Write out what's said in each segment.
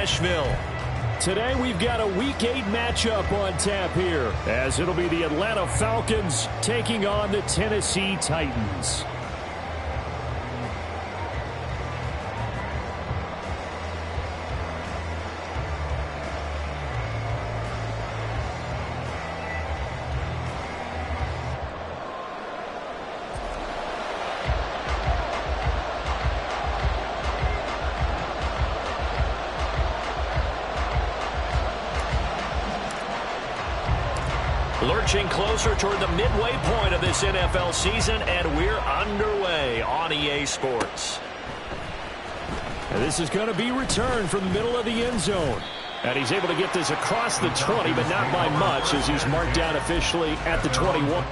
Nashville. Today we've got a Week 8 matchup on tap here, as it'll be the Atlanta Falcons taking on the Tennessee Titans. Lurching closer toward the midway point of this NFL season, and we're underway on EA Sports. And this is going to be returned from the middle of the end zone. And he's able to get this across the 20, but not by much, as he's marked down officially at the 21.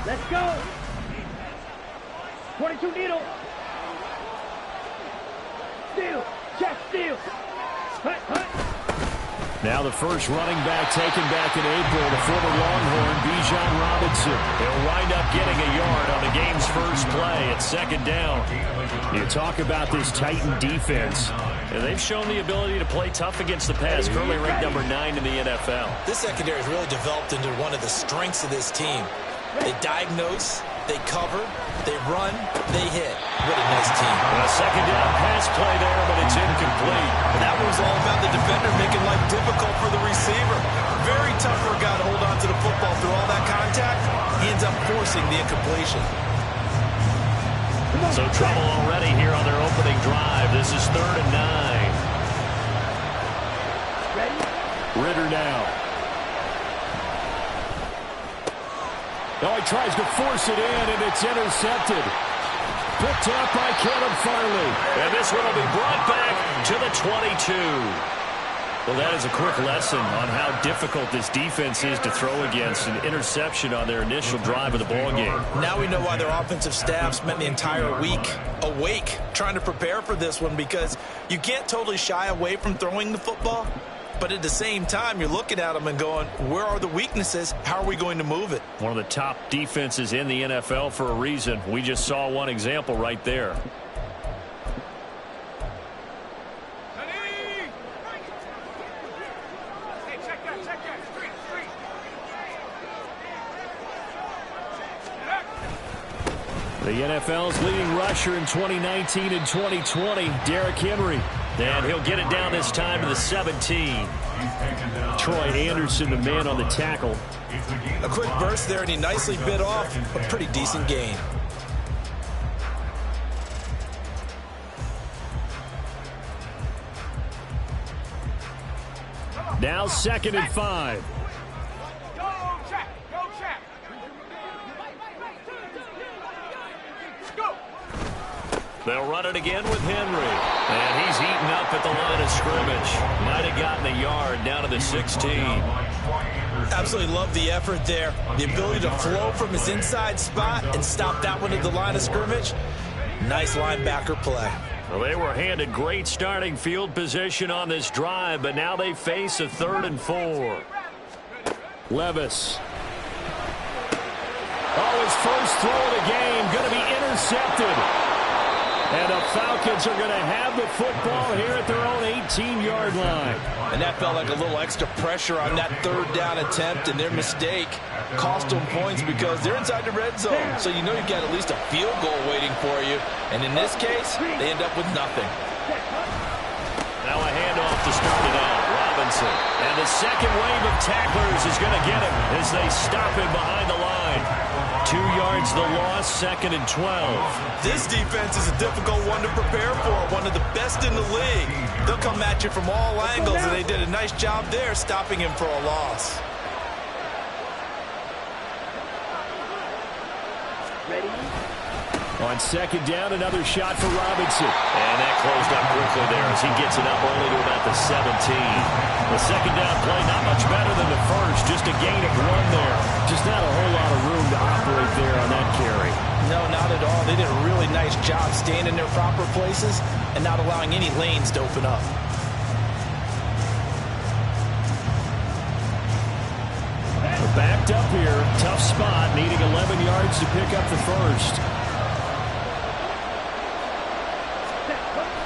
Let's go. 22 needle. Steal. Check steal. Hut, hut. Now the first running back taken back in April, the former Longhorn, Bijan Robinson. He'll wind up getting a yard on the game's first play at second down. You talk about this Titan defense. And they've shown the ability to play tough against the pass, currently ranked number 9 in the NFL. This secondary has really developed into one of the strengths of this team. They diagnose, they cover, they run, they hit. What a nice team. A second down pass play there, but it's incomplete. And that was all about the defender making life difficult for the receiver. Very tough for a guy to hold on to the football through all that contact. He ends up forcing the incompletion. So trouble already here on their opening drive. This is 3rd and 9. Ridder now. Oh, he tries to force it in, and it's intercepted. Picked up by Caleb Farley. And this one will be brought back to the 22. Well, that is a quick lesson on how difficult this defense is to throw against. An interception on their initial drive of the ballgame. Now we know why their offensive staff spent the entire week awake trying to prepare for this one, because you can't totally shy away from throwing the football. But at the same time, you're looking at them and going, where are the weaknesses? How are we going to move it? One of the top defenses in the NFL for a reason. We just saw one example right there. The NFL's leading rusher in 2019 and 2020, Derrick Henry. And he'll get it down this time to the 17. Troy Anderson, the man on the tackle. A quick burst there, and he nicely bit off a pretty decent gain. Now 2nd and 5. They'll run it again with Henry. And he's eaten up at the line of scrimmage. Might have gotten a yard down to the 16. Absolutely love the effort there. The ability to flow from his inside spot and stop that one at the line of scrimmage. Nice linebacker play. Well, they were handed great starting field position on this drive, but now they face a 3rd and 4. Levis. Oh, his first throw of the game going to be intercepted. And the Falcons are going to have the football here at their own 18-yard line. And that felt like a little extra pressure on that 3rd down attempt, and their mistake cost them points because they're inside the red zone. So you know you've got at least a field goal waiting for you. And in this case, they end up with nothing. Now a handoff to start it out. Robinson. And the second wave of tacklers is going to get him as they stop him behind the line. 2 yards the loss, 2nd and 12. This defense is a difficult one to prepare for, one of the best in the league. They'll come at you from all angles, and they did a nice job there stopping him for a loss. Ready? On 2nd down, another shot for Robinson. And that closed up quickly there as he gets it up only to about the 17. The 2nd down play not much better than the first, just a gain of 1 there. Just not a whole lot of room to operate there on that carry. No, not at all. They did a really nice job staying in their proper places and not allowing any lanes to open up. Backed up here, tough spot, needing 11 yards to pick up the first.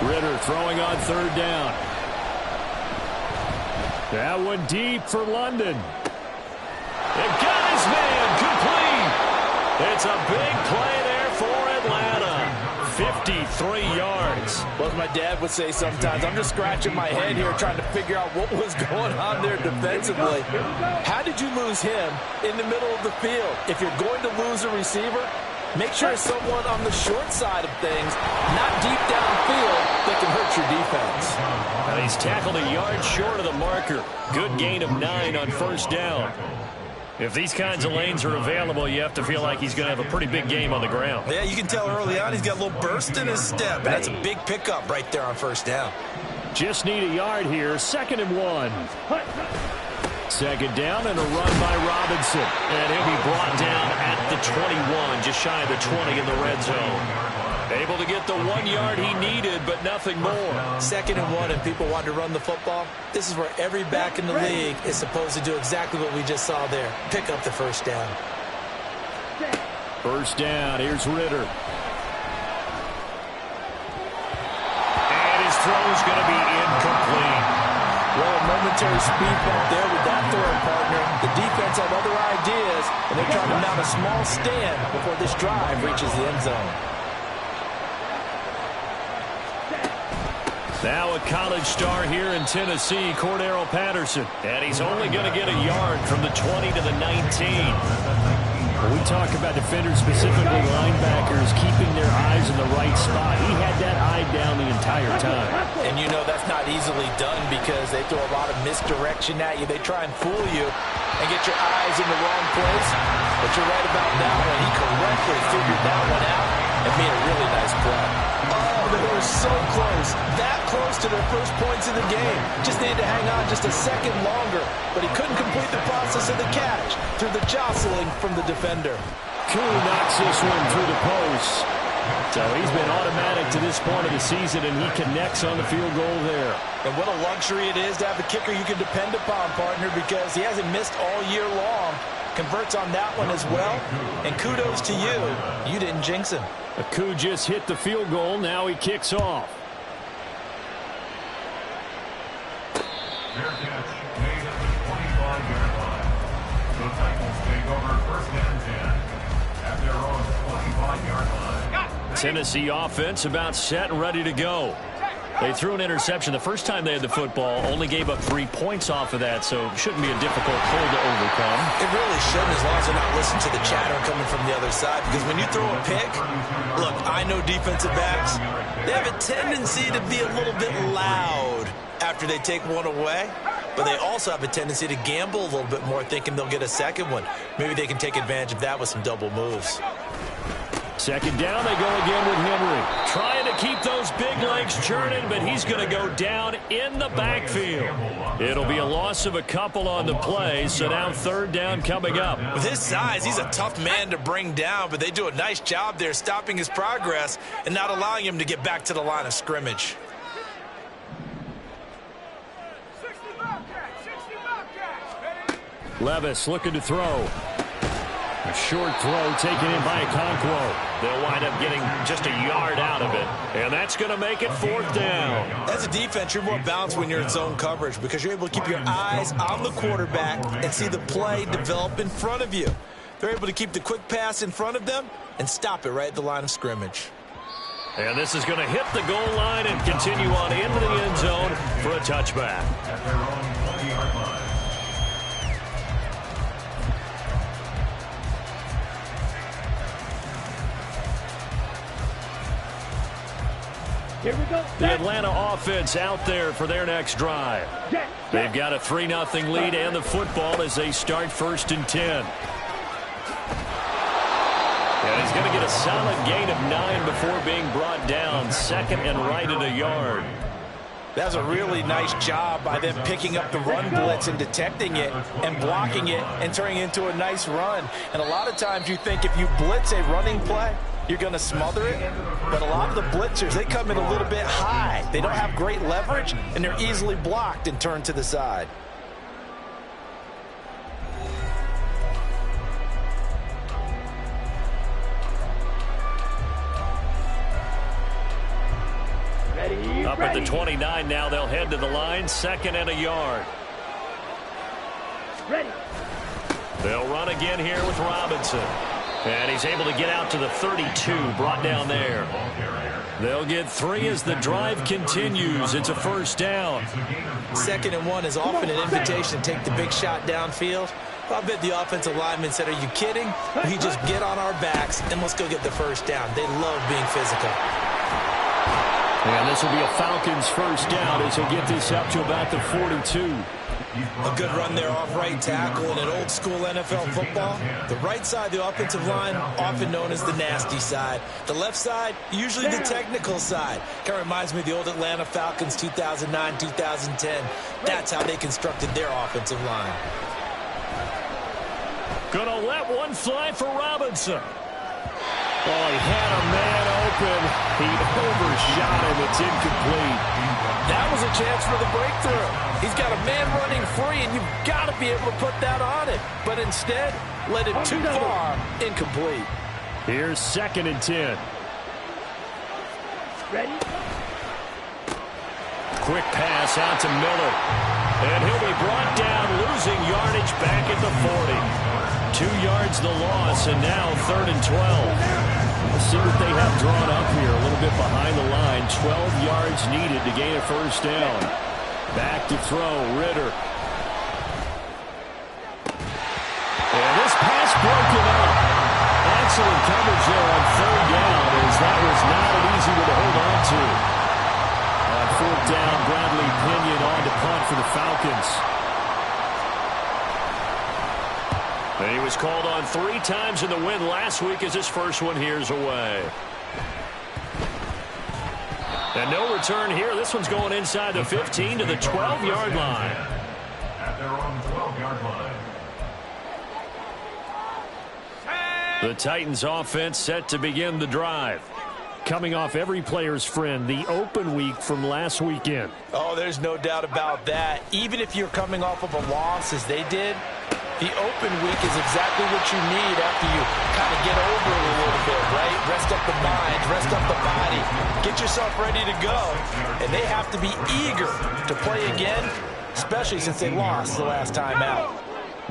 Ritter throwing on 3rd down. That one deep for London. They've got his man complete. It's a big play there for Atlanta. 53 yards. Well, as my dad would say sometimes, I'm just scratching my head here trying to figure out what was going on there defensively. How did you lose him in the middle of the field? If you're going to lose a receiver, make sure it's someone on the short side of things, not deep downfield, that can hurt your defense. And he's tackled a yard short of the marker. Good gain of 9 on 1st down. If these kinds of lanes are available, you have to feel like he's going to have a pretty big game on the ground. Yeah, you can tell early on he's got a little burst in his step, and that's a big pickup right there on 1st down. Just need a yard here, 2nd and 1. 2nd down and a run by Robinson. And he'll be brought down at the 21, just shy of the 20 in the red zone. Able to get the 1 yard he needed, but nothing more. 2nd and 1, and people want to run the football. This is where every back in the league is supposed to do exactly what we just saw there. Pick up the 1st down. 1st down, here's Ritter. And his throw's going to be incomplete. Well, a momentary speed bump there with that throwing partner. The defense had other ideas, and they're trying to mount a small stand before this drive reaches the end zone. Now a college star here in Tennessee, Cordero Patterson. And he's only going to get a yard from the 20 to the 19. When we talk about defenders, specifically linebackers, keeping their eyes in the right spot, he had that eye down the entire time. And you know that's not easily done because they throw a lot of misdirection at you. They try and fool you and get your eyes in the wrong place. But you're right about that one. He correctly figured that one out and made a really nice play. Oh, they were so close. That close to their first points of the game. Just needed to hang on just a second longer. But he couldn't complete the process of the catch through the jostling from the defender. Koo knocks this one through the post. So he's been automatic to this point of the season, and he connects on the field goal there. And what a luxury it is to have a kicker you can depend upon, partner, because he hasn't missed all year long. Converts on that one as well. And kudos to you. You didn't jinx him. Koo just hit the field goal. Now he kicks off. Their catch made at the 25-yard line. The Titans take over 1st and 10 at their own 25-yard line. Tennessee offense about set and ready to go. They threw an interception the first time they had the football, only gave up 3 points off of that, so it shouldn't be a difficult hole to overcome. It really shouldn't, as long as they're not listening to the chatter coming from the other side, because when you throw a pick, look, I know defensive backs, they have a tendency to be a little bit loud after they take one away, but they also have a tendency to gamble a little bit more, thinking they'll get a second one. Maybe they can take advantage of that with some double moves. 2nd down, they go again with Henry. Trying to keep those big legs churning, but he's going to go down in the backfield. It'll be a loss of a couple on the play, so now 3rd down coming up. With his size, he's a tough man to bring down, but they do a nice job there stopping his progress and not allowing him to get back to the line of scrimmage. Levis looking to throw. A short throw taken in by Okonkwo. They'll wind up getting just a yard out of it, and that's going to make it 4th down. As a defense, you're more balanced when you're in zone coverage because you're able to keep your eyes on the quarterback and see the play develop in front of you. They're able to keep the quick pass in front of them and stop it right at the line of scrimmage. And this is going to hit the goal line and continue on into the end zone for a touchback. Here we go. The Atlanta offense out there for their next drive. They've got a 3-0 lead and the football as they start 1st and 10. And he's going to get a solid gain of 9 before being brought down. 2nd and right at a yard. That's a really nice job by them picking up the run blitz and detecting it and blocking it and turning it into a nice run. And a lot of times you think if you blitz a running play, you're going to smother it. But a lot of the blitzers, they come in a little bit high. They don't have great leverage, and they're easily blocked and turned to the side. Up at the 29 now, they'll head to the line, 2nd and a yard. Ready. They'll run again here with Robinson. And he's able to get out to the 32, brought down there. They'll get 3 as the drive continues. It's a 1st down. 2nd and 1 is often an invitation to take the big shot downfield. I bet the offensive lineman said, are you kidding? We just get on our backs and let's go get the 1st down. They love being physical. And this will be a Falcons 1st down as they get this up to about the 42. A good run there off right tackle in an old school NFL football. The right side of the offensive line, often known as the nasty side. The left side, usually the technical side. Kind of reminds me of the old Atlanta Falcons 2009, 2010. That's how they constructed their offensive line. Gonna let one fly for Robinson. Oh, he had a man open. He overshot him. It's incomplete. That was a chance for the breakthrough. He's got a man running free, and you've got to be able to put that on it. But instead, let it too far, incomplete. Here's 2nd and 10. Ready. Quick pass out to Miller. And he'll be brought down, losing yardage back at the 40. 2 yards the loss, and now 3rd and 12. Let's see what they have drawn up here. A little bit behind the line. 12 yards needed to gain a 1st down. Back to throw, Ritter. And this pass broken up. Excellent coverage there on 3rd down, as that was not an easy one to hold on to. On 4th down, Bradley Pinion on to punt for the Falcons. And he was called on 3 times in the win last week as his first one here's away. And no return here. This one's going inside the 15 to the 12-yard line. At their own 12-yard line. The Titans offense set to begin the drive. Coming off every player's friend, the open week from last weekend. Oh, there's no doubt about that. Even if you're coming off of a loss as they did, the open week is exactly what you need after you kind of get over it a little bit, right? Rest up the mind, rest up the body, get yourself ready to go. And they have to be eager to play again, especially since they lost the last time out.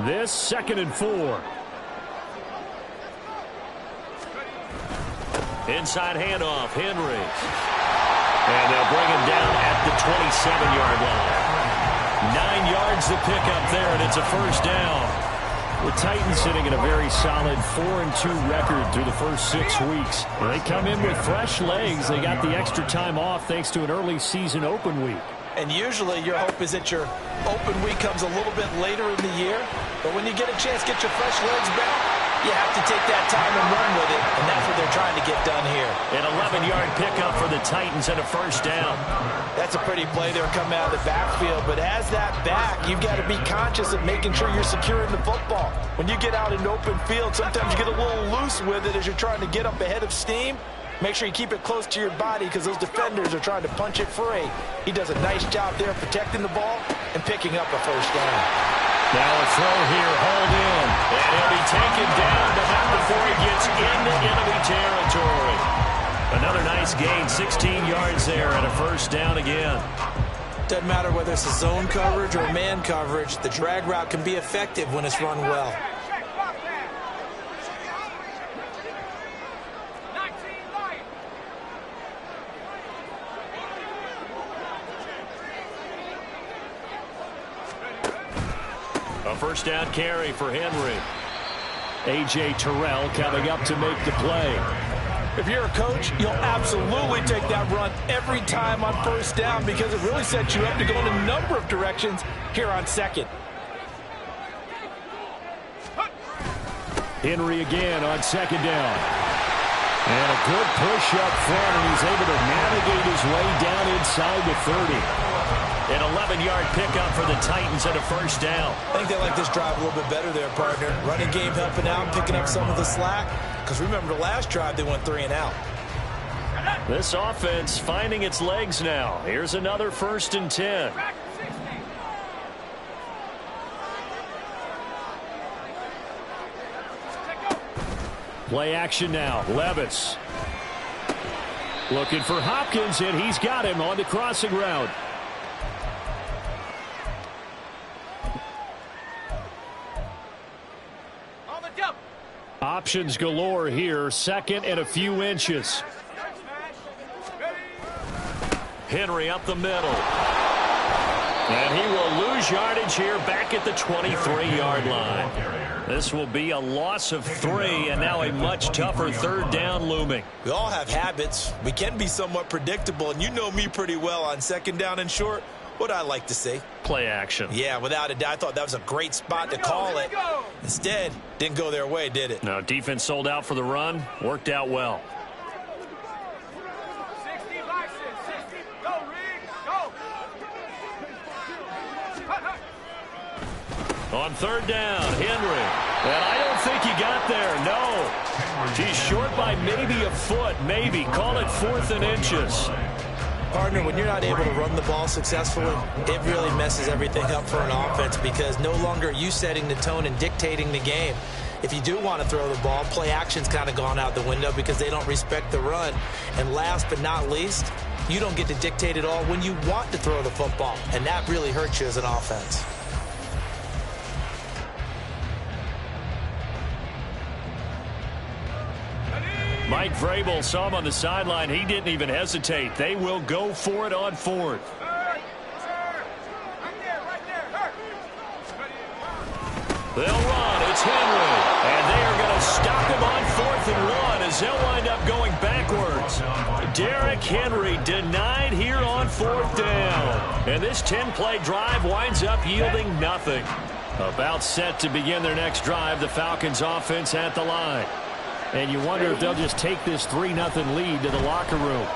This 2nd and 4. Inside handoff, Henry. And they'll bring him down at the 27-yard line. 9 yards to pick up there, and it's a 1st down. The Titans sitting in a very solid 4-2 record through the first 6 weeks. And they come in with fresh legs. They got the extra time off thanks to an early season open week. And usually your hope is that your open week comes a little bit later in the year. But when you get a chance to get your fresh legs back, you have to take that time and run with it, and that's what they're trying to get done here. An 11-yard pickup for the Titans and a 1st down. That's a pretty play there coming out of the backfield, but as that back, you've got to be conscious of making sure you're securing the football. When you get out in open field, sometimes you get a little loose with it as you're trying to get up ahead of steam. Make sure you keep it close to your body because those defenders are trying to punch it free. He does a nice job there protecting the ball and picking up a 1st down. Now a throw here, hauled in, and he'll be taken down, but not before he gets into enemy territory. Another nice gain, 16 yards there, and a 1st down again. Doesn't matter whether it's a zone coverage or man coverage, the drag route can be effective when it's run well. A 1st down carry for Henry. A.J. Terrell coming up to make the play. If you're a coach, you'll absolutely take that run every time on first down because it really sets you up to go in a number of directions here on second. Henry again on second down. And a good push up front, and he's able to navigate his way down inside the 30. An 11-yard pickup for the Titans and a first down. I think they like this drive a little bit better there, partner. Running game helping out, picking up some of the slack. Because remember, the last drive, they went 3 and out. This offense finding its legs now. Here's another 1st and 10. Play action now. Levis looking for Hopkins, and he's got him on the crossing route. Options galore here. 2nd and a few inches. Henry up the middle. And he will lose yardage here back at the 23-yard line. This will be a loss of 3, and now a much tougher 3rd down looming. We all have habits. We can be somewhat predictable, and you know me pretty well on 2nd down and short. What I like to see. Play action. Yeah, without a doubt. I thought that was a great spot to call it. Instead, didn't go their way, did it? No, defense sold out for the run. Worked out well. 60, 60, go, Reed, go. On 3rd down, Henry. And I don't think he got there, no. He's short by maybe a foot, maybe. Call it 4th and inches. Partner, when you're not able to run the ball successfully, it really messes everything up for an offense because no longer are you setting the tone and dictating the game. If you do want to throw the ball, play action's kind of gone out the window because they don't respect the run. And last but not least, you don't get to dictate it all when you want to throw the football, and that really hurts you as an offense. Mike Vrabel saw him on the sideline. He didn't even hesitate. They will go for it on 4th. They'll run. It's Henry. And they are going to stop him on 4th and 1 as they'll wind up going backwards. Derrick Henry denied here on 4th down. And this 10-play drive winds up yielding nothing. About set to begin their next drive, the Falcons offense at the line. And you wonder if they'll just take this 3-0 lead to the locker room.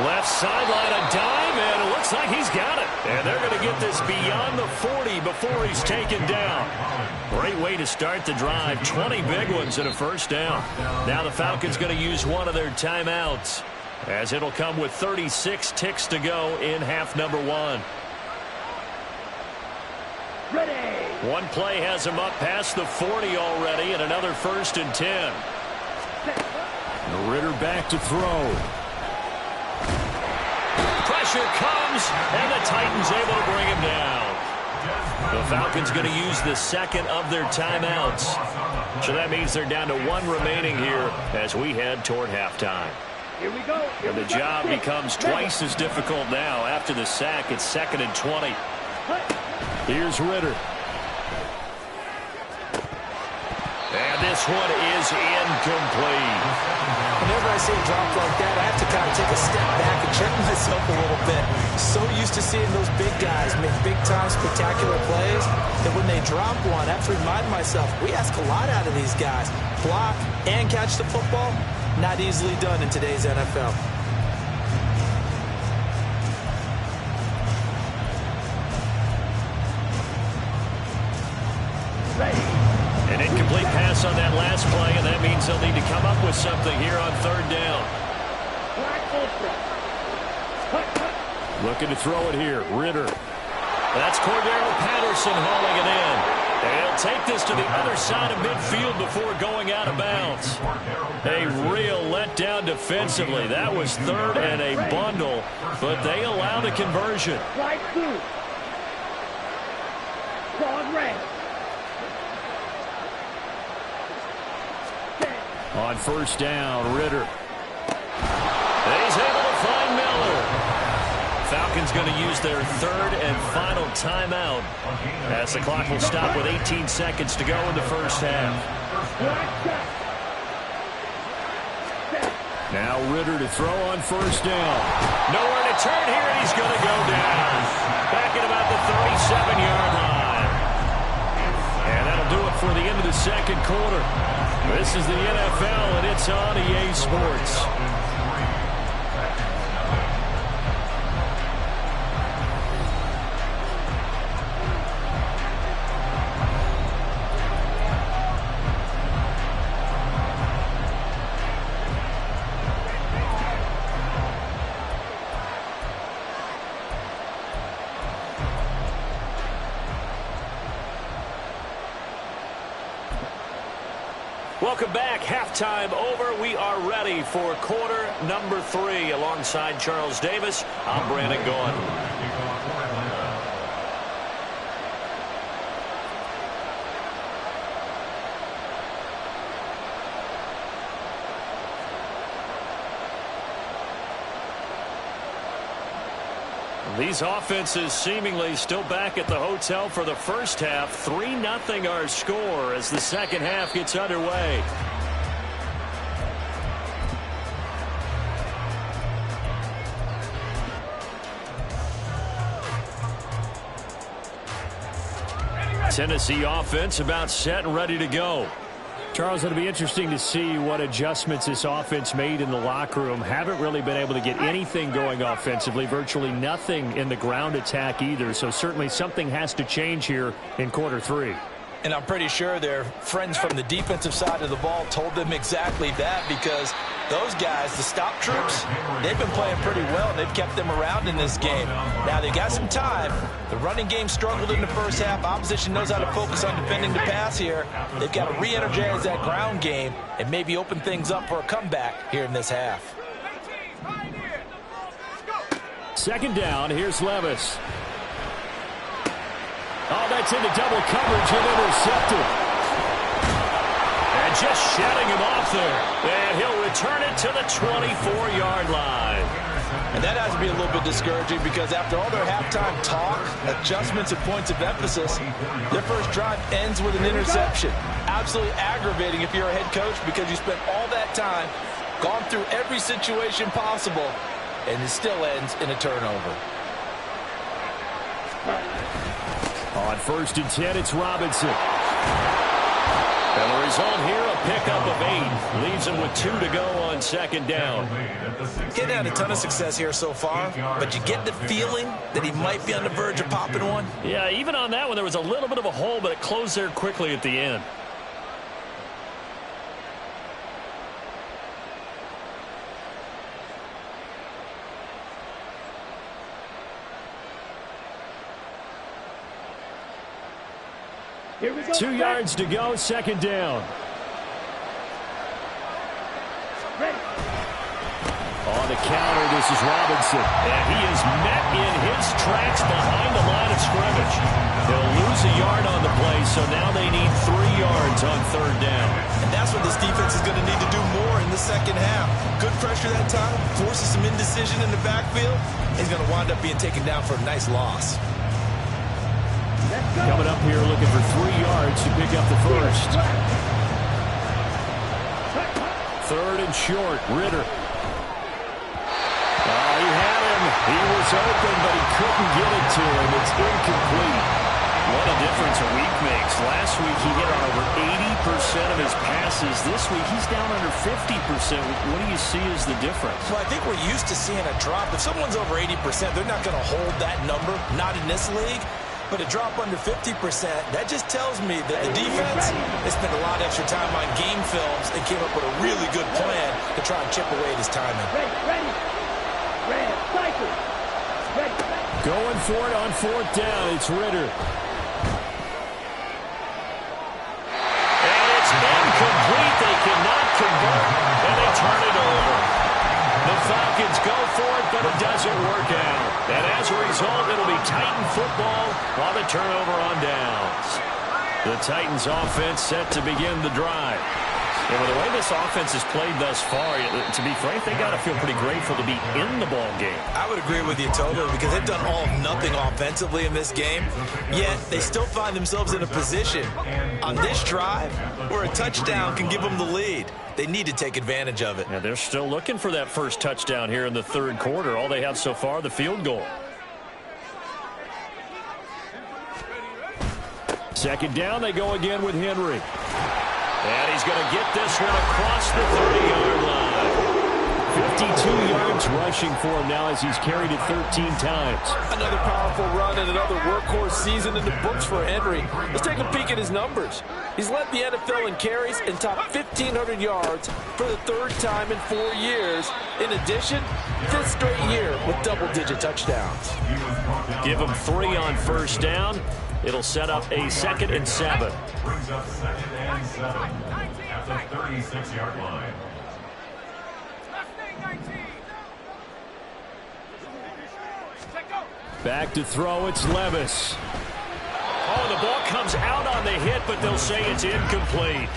Left sideline, a dive, and it looks like he's got it. And they're going to get this beyond the 40 before he's taken down. Great way to start the drive. 20 big ones and a first down. Now the Falcons going to use one of their timeouts, as it'll come with 36 ticks to go in half number 1. Ready. One play has him up past the 40 already, and another 1st and 10. Ritter back to throw. Pressure comes, and the Titans able to bring him down. The Falcons going to use the 2nd of their timeouts. So that means they're down to 1 remaining here as we head toward halftime. Here we go. And the job becomes twice as difficult now. After the sack, it's 2nd and 20. Here's Ritter. And this one is incomplete. Whenever I see a drop like that, I have to kind of take a step back and check myself a little bit. So used to seeing those big guys make big-time spectacular plays that when they drop one, I have to remind myself, we ask a lot out of these guys. Block and catch the football, not easily done in today's NFL. An incomplete pass on that last play, and that means they'll need to come up with something here on 3rd down. Looking to throw it here. Ritter. That's Cordero Patterson hauling it in. And he'll take this to the other side of midfield before going out of bounds. A real letdown defensively. That was 3rd and a bundle, but they allow the conversion. Right through. Broad red. On 1st down, Ritter. He's able to find Miller. Falcons going to use their 3rd and final timeout as the clock will stop with 18 seconds to go in the first half. Now Ritter to throw on first down. Nowhere to turn here, and he's going to go down. Back at about the 37-yard line. And that'll do it for the end of the second quarter. This is the NFL, and it's on EA Sports. Welcome back. Halftime over. We are ready for quarter number 3. Alongside Charles Davis, I'm Brandon Gaudin. These offenses seemingly still back at the hotel for the first half. 3-0 our score as the second half gets underway. Tennessee offense about set and ready to go. Charles, it'll be interesting to see what adjustments this offense made in the locker room. Haven't really been able to get anything going offensively, virtually nothing in the ground attack either. So certainly something has to change here in quarter 3. And I'm pretty sure their friends from the defensive side of the ball told them exactly that, because those guys, the stop troops, they've been playing pretty well. They've kept them around in this game. Now, they got some time. The running game struggled in the first half. Opposition knows how to focus on defending the pass here. They've got to re-energize that ground game and maybe open things up for a comeback here in this half. Second down. Here's Levis. Oh, that's into double coverage and intercepted. And just shutting him off there. And he'll return it to the 24-yard line. And that has to be a little bit discouraging, because after all their halftime talk, adjustments and points of emphasis, their first drive ends with an interception. Absolutely aggravating if you're a head coach, because you spent all that time, gone through every situation possible, and it still ends in a turnover. On 1st and 10, it's Robinson. And the result here, a pickup of 8. Leaves him with 2 to go on second down. He hadn't had a ton of success here so far, but you get the feeling that he might be on the verge of popping one. Yeah, even on that one, there was a little bit of a hole, but it closed there quickly at the end. Here we go. 2 yards to go, second down. Ready. On the counter, this is Robinson. And he is met in his tracks behind the line of scrimmage. They'll lose a yard on the play, so now they need 3 yards on third down. And that's what this defense is going to need to do more in the second half. Good pressure that time, forces some indecision in the backfield. He's going to wind up being taken down for a nice loss. Coming up here looking for 3 yards to pick up the first. Third and short, Ritter. Oh, he had him. He was open, but he couldn't get it to him. It's incomplete. What a difference a week makes. Last week he hit on over 80% of his passes. This week he's down under 50%. What do you see as the difference? Well, I think we're used to seeing a drop. If someone's over 80%, they're not going to hold that number, not in this league. But a drop under 50%, that just tells me that the defense has spent a lot of extra time on game films and came up with a really good plan to try and chip away at his timing. Ready. Cycle. Ready. Going for it on fourth down. It's Ritter. And it's incomplete. They cannot convert, and they turn it over. The Falcons go for it, but it doesn't work out. And as a result, it'll be Titan football on the turnover on downs. The Titans offense set to begin the drive. And with the way this offense has played thus far, to be frank, they got to feel pretty grateful to be in the ball game. I would agree with you totally because they've done all of nothing offensively in this game, yet they still find themselves in a position on this drive where a touchdown can give them the lead. They need to take advantage of it. Yeah, they're still looking for that first touchdown here in the third quarter. All they have so far, the field goal. Second down, they go again with Henry. And he's going to get this one across the 30-yard line. 52 yards rushing for him now as he's carried it 13 times. Another powerful run and another workhorse season in the books for Henry. Let's take a peek at his numbers. He's led the NFL in carries and topped 1,500 yards for the third time in 4 years. In addition, fifth straight year with double-digit touchdowns. Give him 3 on first down. It'll set up a 2nd and 7. Brings up 2nd and 7 at the 36-yard line. Back to throw, it's Levis. Oh, the ball comes out on the hit, but they'll say it's incomplete.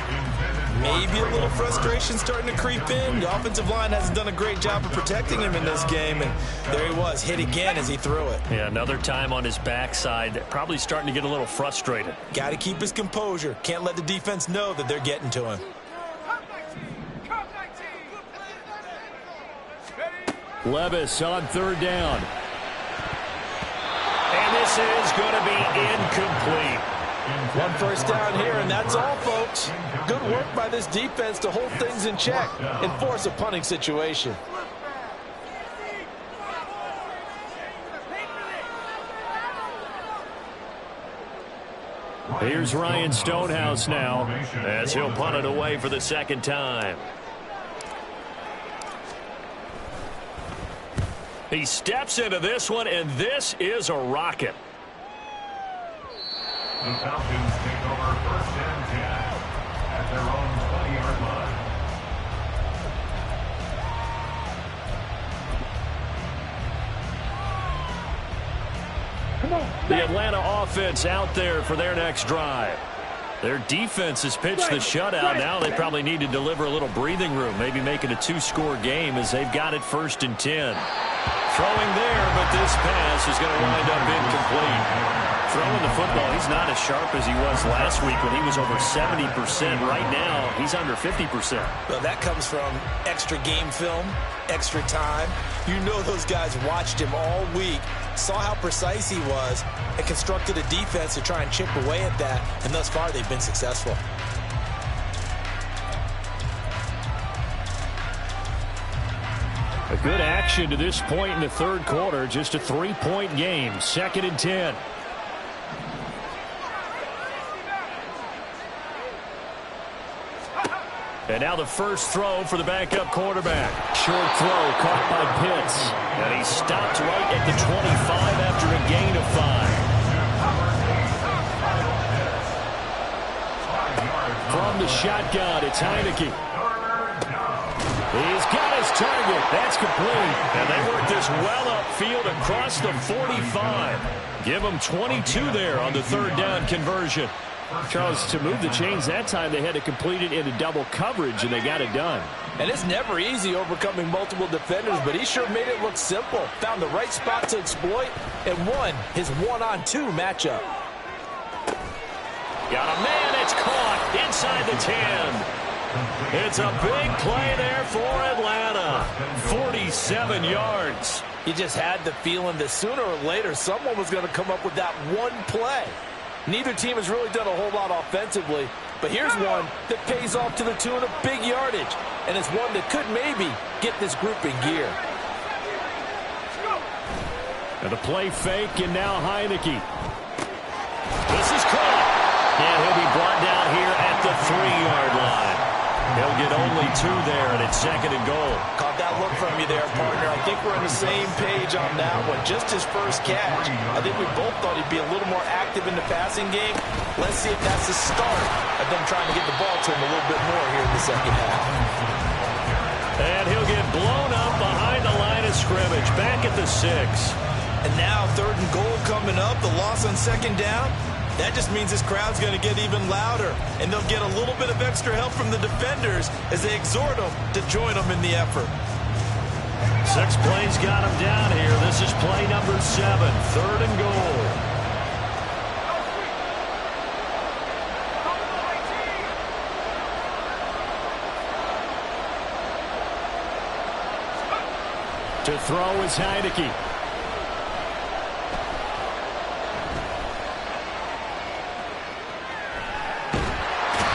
Maybe a little frustration starting to creep in. The offensive line hasn't done a great job of protecting him in this game, and there he was, hit again as he threw it. Yeah, another time on his backside, probably starting to get a little frustrated. Got to keep his composure. Can't let the defense know that they're getting to him. Levis on third down. And this is going to be incomplete. One first down here, and that's all, folks. Good work by this defense to hold things in check and force a punting situation. Here's Ryan Stonehouse now as he'll punt it away for the second time. He steps into this one, and this is a rocket. The Falcons take over 1st and 10 at their own 20-yard line. The Atlanta offense out there for their next drive. Their defense has pitched the shutout. Now they probably need to deliver a little breathing room, maybe make it a 2-score game as they've got it 1st and 10. Throwing there, but this pass is going to wind up incomplete. Throwing the football, he's not as sharp as he was last week when he was over 70%. Right now, he's under 50%. Well, that comes from extra game film, extra time. You know those guys watched him all week, saw how precise he was, and constructed a defense to try and chip away at that, and thus far they've been successful. A good action to this point in the third quarter, just a 3-point game, 2nd and 10. And now the first throw for the backup quarterback. Short throw caught by Pitts. And he stopped right at the 25 after a gain of 5. From the shotgun, it's Heineke. He's got his target. That's complete. And they work this well upfield across the 45. Give them 22 there on the third down conversion. Charles, to move the chains that time, they had to complete it into double coverage, and they got it done. And it's never easy overcoming multiple defenders, but he sure made it look simple. Found the right spot to exploit and won his 1-on-2 matchup. Got a man, it's caught inside the 10. It's a big play there for Atlanta. 47 yards. You just had the feeling that sooner or later someone was going to come up with that one play. Neither team has really done a whole lot offensively, but here's one that pays off to the tune of big yardage, and it's one that could maybe get this group in gear. And the play fake, and now Heineke. This is caught, and he'll be brought down here at the 3-yard line. He'll get only 2 there, and it's 2nd and goal. Caught that look from you there, partner. I think we're on the same page on that one. Just his first catch. I think we both thought he'd be a little more active in the passing game. Let's see if that's the start of them trying to get the ball to him a little bit more here in the second half. And he'll get blown up behind the line of scrimmage, back at the 6. And now 3rd and goal coming up. The loss on 2nd down. that just means this crowd's going to get even louder, and they'll get a little bit of extra help from the defenders as they exhort them to join them in the effort. 6 plays got him down here. This is play number 7, 3rd and goal. To throw is Heineke.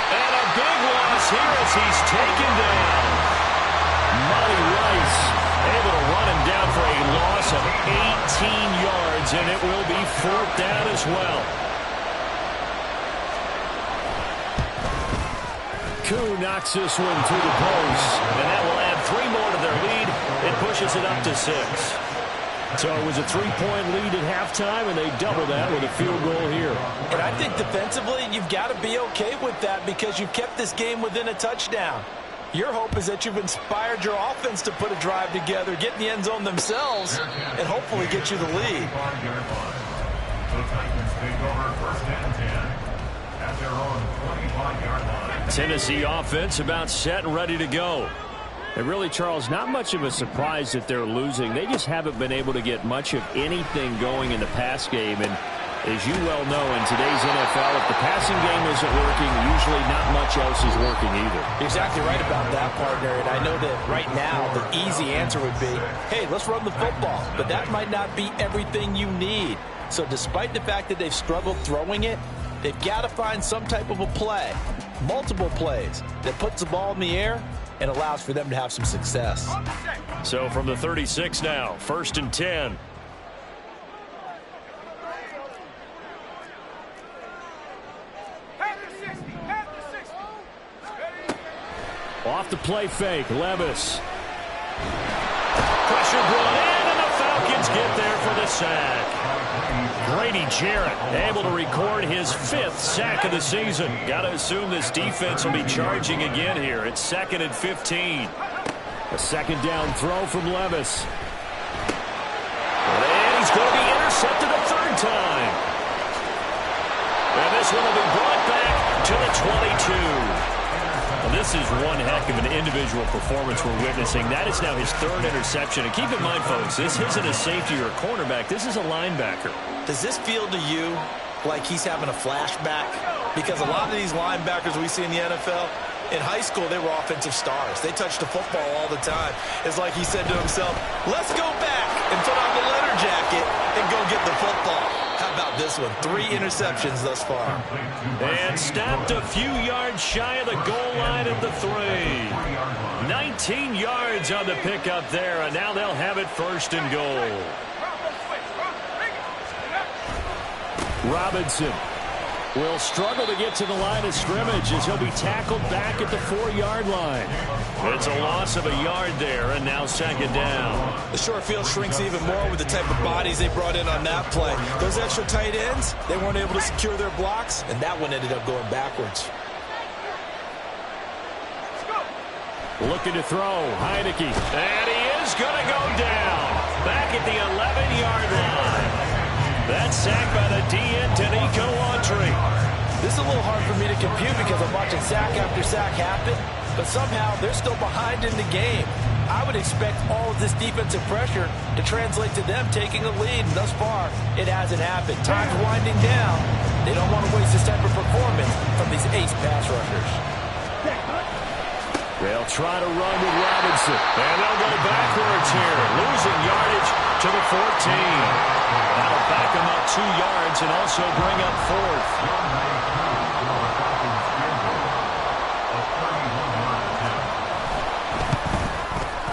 And a big loss here as he's taken down. Monty Rice able to run him down for a loss of 18 yards, and it will be 4th down as well. Koo knocks this one through the post, and that will add 3 more to their lead. It pushes it up to 6. So it was a 3-point lead at halftime, and they double that with a field goal here. And I think defensively, you've got to be okay with that because you've kept this game within a touchdown. Your hope is that you've inspired your offense to put a drive together, get in the end zone themselves, and hopefully get you the lead. The Titans take over 1st and 10 at their own 25-yard line. Tennessee offense about set and ready to go. And really, Charles, not much of a surprise that they're losing. They just haven't been able to get much of anything going in the pass game. And as you well know, in today's NFL, if the passing game isn't working, usually not much else is working either. You're exactly right about that, partner. And I know that right now the easy answer would be, hey, let's run the football. But that might not be everything you need. So despite the fact that they've struggled throwing it, they've got to find some type of a play, multiple plays, that puts the ball in the air and allows for them to have some success. So from the 36 now, 1st and 10. Off the play fake, Levis. Pressure brought in, and the Falcons get there for the sack. Grady Jarrett able to record his 5th sack of the season. Got to assume this defense will be charging again here. It's 2nd and 15. A 2nd down throw from Levis. And he's going to be intercepted a 3rd time. And this one will be brought back to the 22. Well, this is one heck of an individual performance we're witnessing. That is now his 3rd interception. And keep in mind, folks, this isn't a safety or a cornerback. This is a linebacker. Does this feel to you like he's having a flashback? Because a lot of these linebackers we see in the NFL, in high school, they were offensive stars. They touched the football all the time. It's like he said to himself, let's go back and put on the letter jacket and go get the football. How about this one? 3 interceptions thus far. And stopped a few yards shy of the goal line at the 3. 19 yards on the pickup there, and now they'll have it 1st and goal. Robinson will struggle to get to the line of scrimmage as he'll be tackled back at the 4-yard line. It's a loss of a yard there, and now 2nd down. The short field shrinks even more with the type of bodies they brought in on that play. Those extra tight ends, they weren't able to secure their blocks, and that one ended up going backwards. Looking to throw, Heineke. And he is going to go down. Back at the 11-yard line. That's sacked by the DN, Danico Autry. This is a little hard for me to compute because I'm watching sack after sack happen, but somehow they're still behind in the game. I would expect all of this defensive pressure to translate to them taking a lead, and thus far, it hasn't happened. Time's winding down. They don't want to waste this type of performance from these ace pass rushers. They'll try to run with Robinson, and they'll go backwards here, losing yardage to the 14. That'll back them up 2 yards and also bring up 4th.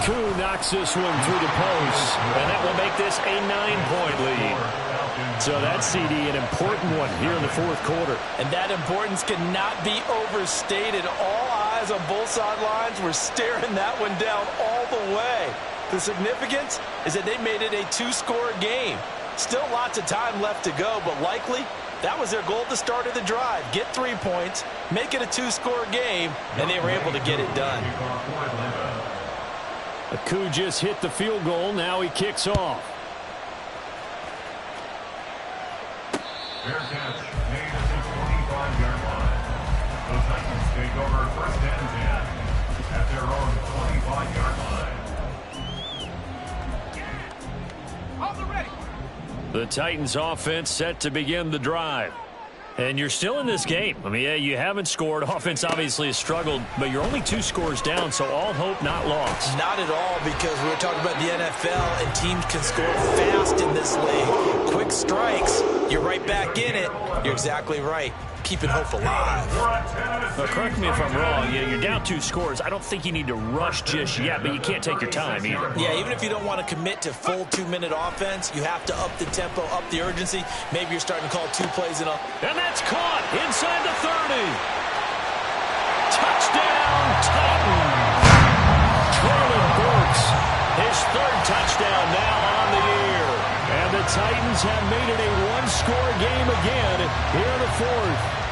Koo knocks this one through the post, and that will make this a 9-point lead. So that CD, an important one here in the 4th quarter. And that importance cannot be overstated. All eyes on both sidelines were staring that one down all the way. The significance is that they made it a 2-score game. Still lots of time left to go, but likely that was their goal at the start of the drive. Get 3 points, make it a 2-score game, and they were able to get it done. Koo just hit the field goal. Now he kicks off. Fair catch made at the 45-yard line. The Titans take over first and 10 at their own 25-yard line. On the ready. The Titans offense set to begin the drive. And you're still in this game. I mean, yeah, you haven't scored. Offense obviously has struggled, but you're only 2 scores down, so all hope not lost. Not at all, because we were talking about the NFL, and teams can score fast in this league. Quick strikes, you're right back in it. You're exactly right. Keeping hope alive. Now, correct me if I'm wrong. Yeah, you're down 2 scores. I don't think you need to rush just yet, but you can't take your time either. Yeah, even if you don't want to commit to full 2-minute offense, you have to up the tempo, up the urgency. Maybe you're starting to call 2 plays and up. And that's caught inside the 30. Touchdown, Titans. Traylon Burks, his 3rd touchdown now on the year. And the Titans have made it a 1-score game again here in the 4th.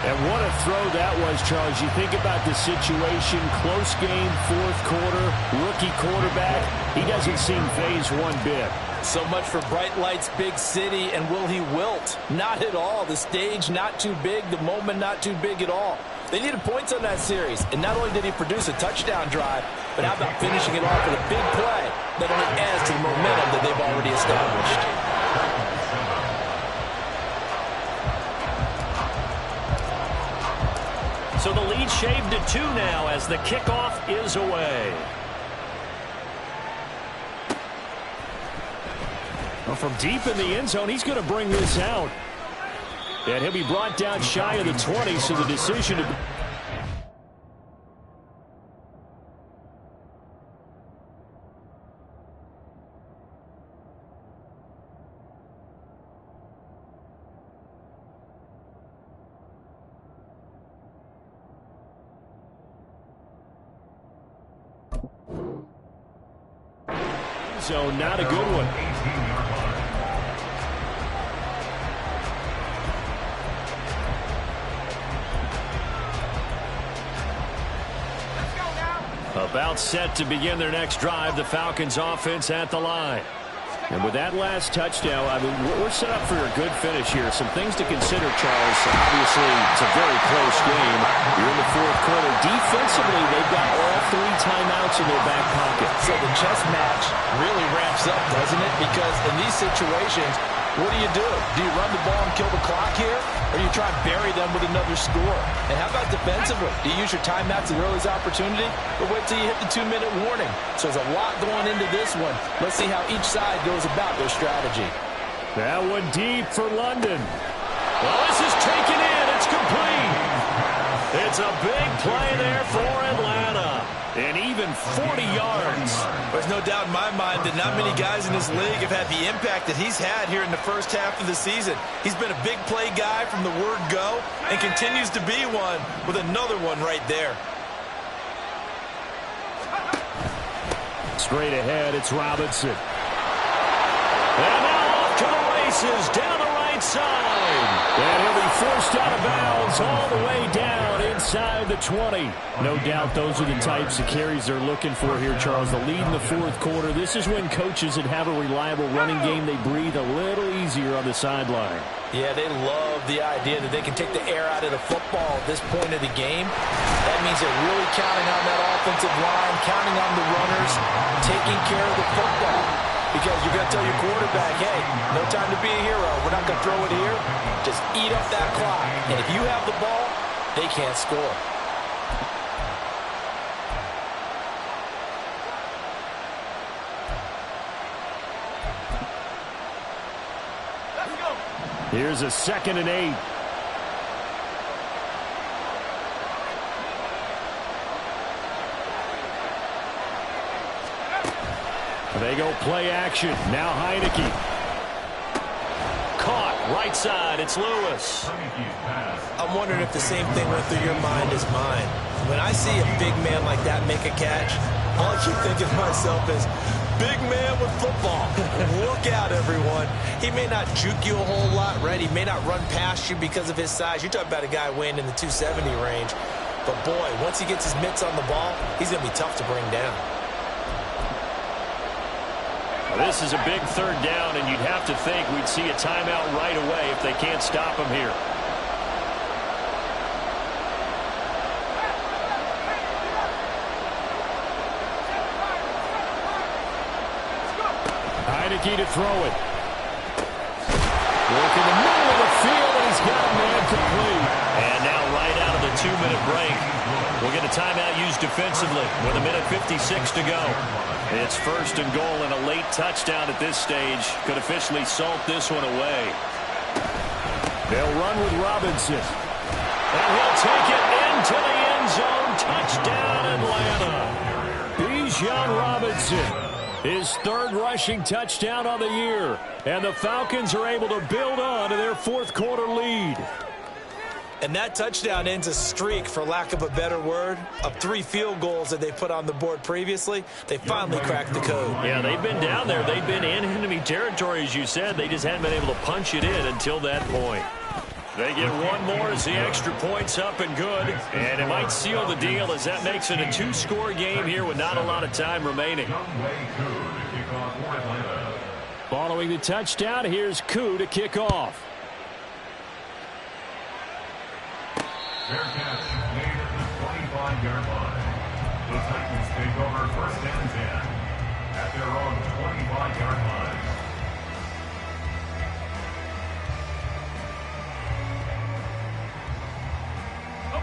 And what a throw that was, Charles. You think about the situation, close game, 4th quarter, rookie quarterback. He doesn't seem phased one bit. So much for bright lights, big city, and will he wilt? Not at all. The stage not too big, the moment not too big at all. They needed points on that series, and not only did he produce a touchdown drive, but how about finishing it off with a big play that only adds to the momentum that they've already established. So the lead shaved to 2 now as the kickoff is away. Well, from deep in the end zone, he's going to bring this out. And he'll be brought down shy of the 20, so the decision to... So not a good one. About set to begin their next drive, the Falcons offense at the line. And with that last touchdown, I mean, we're set up for a good finish here. Some things to consider, Charles. Obviously, it's a very close game. You're in the 4th quarter. Defensively, they've got all 3 timeouts in their back pocket. So the chess match really ramps up, doesn't it? Because in these situations, what do? Do you run the ball and kill the clock here? Or do you try and bury them with another score? And how about defensively? Do you use your timeouts at the earliest opportunity? Or wait till you hit the 2-minute warning? So there's a lot going into this one. Let's see how each side goes about their strategy. That one deep for London. Well, this is taken in. It's complete. It's a big play there for Atlanta. And even 40 yards. There's no doubt in my mind that not many guys in this league have had the impact that he's had here in the first half of the season. He's been a big play guy from the word go and continues to be one with another one right there. Straight ahead, it's Robinson. And now off to the races, down the right side. And he'll be forced out of bounds all the way down inside the 20. No doubt those are the types of carries they're looking for here, Charles. The lead in the 4th quarter. This is when coaches that have a reliable running game, they breathe a little easier on the sideline. Yeah, they love the idea that they can take the air out of the football at this point of the game. That means they're really counting on that offensive line, counting on the runners, taking care of the football. Because you're going to tell your quarterback, hey, no time to be a hero. We're not going to throw it here. Just eat up that clock. And if you have the ball, they can't score. Here's a 2nd and 8. They go play action. Now Heineke. Caught right side. It's Lewis. I'm wondering if the same thing went through your mind as mine. When I see a big man like that make a catch, all I keep thinking to myself is, big man with football. Look out, everyone. He may not juke you a whole lot, right? He may not run past you because of his size. You're talking about a guy weighing in the 270 range. But, boy, once he gets his mitts on the ball, he's going to be tough to bring down. This is a big third down, and you'd have to think we'd see a timeout right away if they can't stop him here. Heineke to throw it. Work in the middle of the field, and he's got a man complete. And now right out of the 2-minute break, we'll get a timeout used defensively with 1:56 to go. It's first and goal and a late touchdown at this stage. Could officially salt this one away. They'll run with Robinson. And he'll take it into the end zone. Touchdown, Atlanta. Bijan Robinson. His third rushing touchdown on the year. And the Falcons are able to build on to their fourth-quarter lead. And that touchdown ends a streak, for lack of a better word, of 3 field goals that they put on the board previously. They finally cracked the code. Yeah, they've been down there. They've been in enemy territory, as you said. They just hadn't been able to punch it in until that point. They get one more as the extra point's up and good. And it might seal the deal as that makes it a 2-score game here with not a lot of time remaining. Following the touchdown, here's Koo to kick off. Fair catch made at the 25-yard line. The Titans take over first and 10 at their own 25-yard line.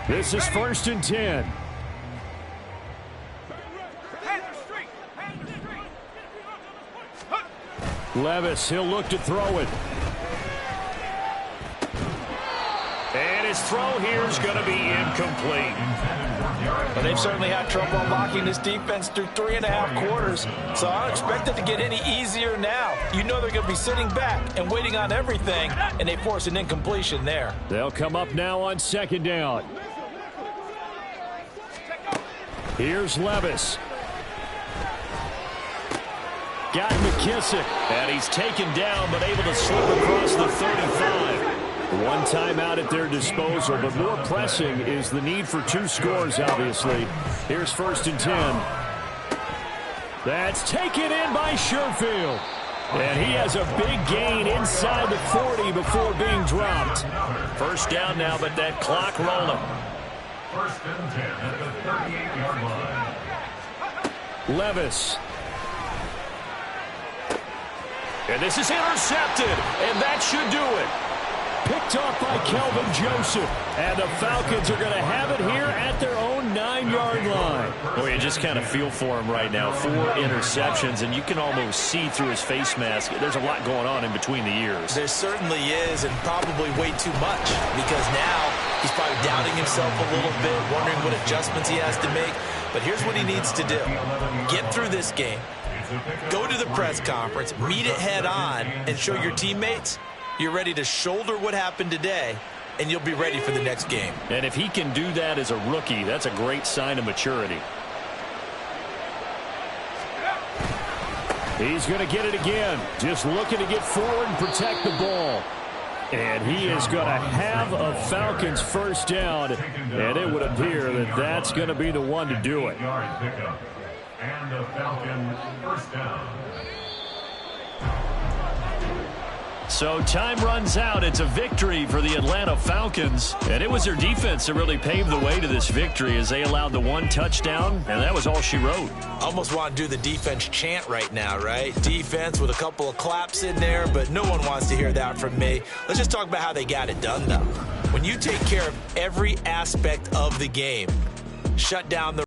This is first and 10. Levis, he'll look to throw it. And his throw here is going to be incomplete. Well, they've certainly had trouble unlocking this defense through 3.5 quarters, so I don't expect it to get any easier now. You know they're going to be sitting back and waiting on everything, and they force an incompletion there. They'll come up now on second down. Here's Levis. Got McKissick. And he's taken down, but able to slip across the 35. One timeout at their disposal, but more pressing is the need for 2 scores, obviously. Here's first and 10. That's taken in by Sherfield. And he has a big gain inside the 40 before being dropped. First down now, but that clock rolling. First and 10 at the 38-yard line. Levis. And this is intercepted, and that should do it. Picked off by Kelvin Joseph. And the Falcons are going to have it here at their own 9-yard line. Boy, you just kind of feel for him right now. 4 interceptions, and you can almost see through his face mask. There's a lot going on in between the ears. There certainly is, and probably way too much, because now he's probably doubting himself a little bit, wondering what adjustments he has to make. But here's what he needs to do. Get through this game. Go to the press conference, meet it head on, and show your teammates you're ready to shoulder what happened today, and you'll be ready for the next game. And if he can do that as a rookie, that's a great sign of maturity. He's going to get it again. Just looking to get forward and protect the ball. And he is going to have a Falcons first down, and it would appear that that's going to be the one to do it. And the Falcons first down. So time runs out. It's a victory for the Atlanta Falcons. And it was their defense that really paved the way to this victory as they allowed the 1 touchdown, and that was all she wrote. Almost want to do the defense chant right now, right? Defense with a couple of claps in there, but no one wants to hear that from me. Let's just talk about how they got it done, though. When you take care of every aspect of the game, shut down the